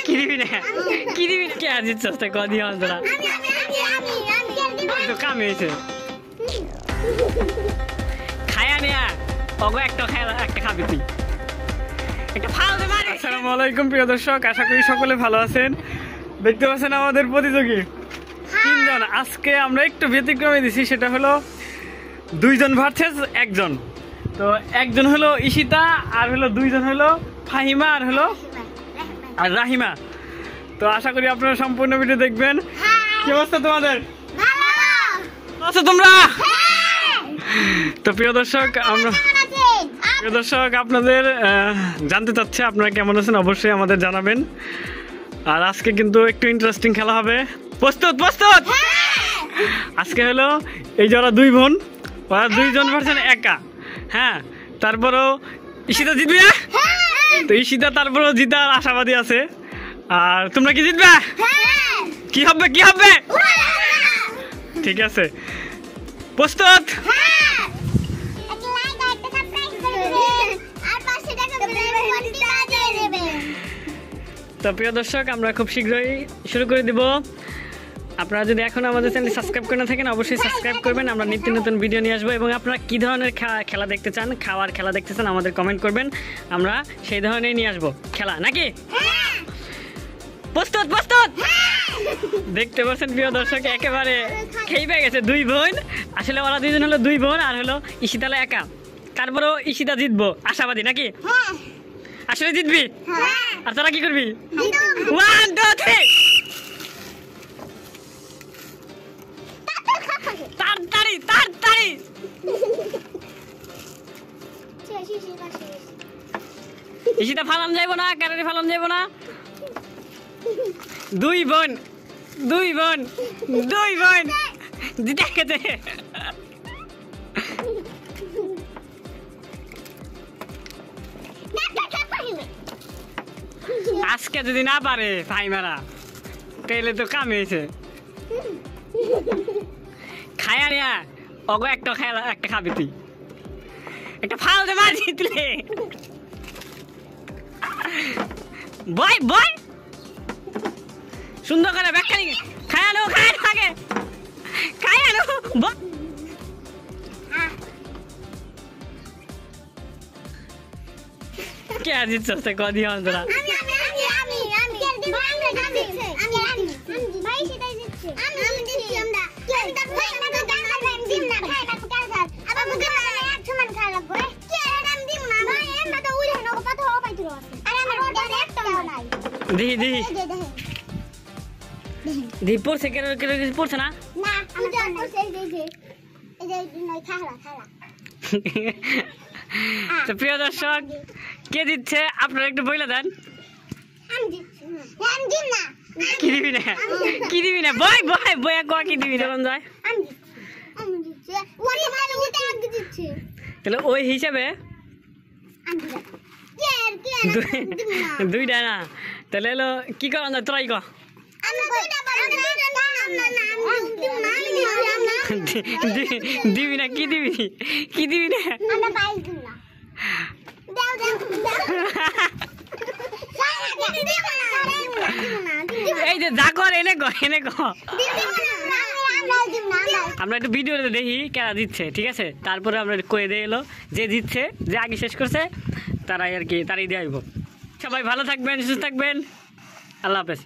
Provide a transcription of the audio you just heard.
কি দিবি না কি দিবি কে আর দিচ্ছস তাই কদি তোরা তো কাম হয়েছে খায়া নেয়া ওগো একটা খাবি তুই একটা ফাল দে মারে। আসসালামু আলাইকুম প্রিয় দর্শক, আশা করি সকলে ভালো আছেন। দেখতে পাচ্ছেন আমাদের প্রতিযোগী তিনজন। আজকে আমরা একটু ব্যতিক্রমে দিছি, সেটা হলো দুইজন ভার্সেস একজন। তো একজন হলো ঈশিতা, আর হলো দুইজন হলো ফাহিমা, আর হলো আর রাহিমা। তো আশা করি আপনারা সম্পূর্ণ ভিডিও দেখবেন। কি অবস্থা তোমাদের? আচ্ছা তোমরা তো প্রিয় দর্শক আপনাদের জানতে চাচ্ছে আপনারা কেমন আছেন, অবশ্যই আমাদের জানাবেন। আর আজকে কিন্তু একটু ইন্টারেস্টিং খেলা হবে। প্রস্তুত? আজকে হলো এই যে ওরা দুই বোন, ওরা দুইজন ভার্সেস একা। হ্যাঁ, তারপরও ঈশিতা জিতবে তো ঈশিতা তারপরও জিতার আশাবাদী আছে। আর তোমরা কি জিতবে? কি হবে ঠিক আছে, প্রস্তুত? তো প্রিয় দর্শক, আমরা খুব শীঘ্রই শুরু করে দিব। আপনারা যদি এখন আমাদের চ্যানেল সাবস্ক্রাইব করে না থাকেন, অবশ্যই সাবস্ক্রাইব করবেন। আমরা নিত্য নতুন ভিডিও নিয়ে আসবো, এবং আপনারা কী ধরনের খেলা দেখতে চান, খাওয়ার খেলা দেখতে চান, আমাদের কমেন্ট করবেন। আমরা সেই ধরনের নিয়ে আসবো খেলা, নাকি? প্রস্তুত? দেখতে পাচ্ছেন প্রিয় দর্শক, একেবারে খেয়ে পেয়ে গেছে দুই বোন। আসলে ওরা দুইজন হলো দুই বোন, আর হলো ঈশিতা একা। তারপরেও ঈশিতা জিতবো আশাবাদী, নাকি? আসলে জিতবি? আর তোরা কি করবি? 1 2 3 তাড়াতাড়ি ঈশিতা ফালাম যাইব না, কারণে ফালাম যাইব না। দুই বোন জিতে গেছে। আজকে যদি না পারে ফাইমারা, তাহলে তো কাম হয়েছে। খায়া নেয়া ওগো একটা খাবি তুই একটা ফাল দে মার জিতলে। বয় সুন্দর করে ব্যাখ্যা খায়ানো আগে খায়ানো। কে আর জিতছস তাই কদি তোরা? পড়ছে পড়ছে না। তো প্রিয় দর্শক, কে দিচ্ছে আপনারা একটু বলে দেন। কি দিবি না বয় কি দিবি না যায়? তাহলে ওই হিসাবে দুইটা না, তাহলে হলো কি করা যায়? তোরাই কর। দিবি না? কি দিবি না? এই যে যা কর এনে আমরা একটু ভিডিওতে দেখি কেনা দিচ্ছে, ঠিক আছে? তারপরে আমরা কয়ে দিয়ে এলো যে জিতছে, যে আগে শেষ করছে তারাই আর কি, তারাই দিয়ে আসবো। সবাই ভালো থাকবেন, সুস্থ থাকবেন, আল্লাহ হাফেজ।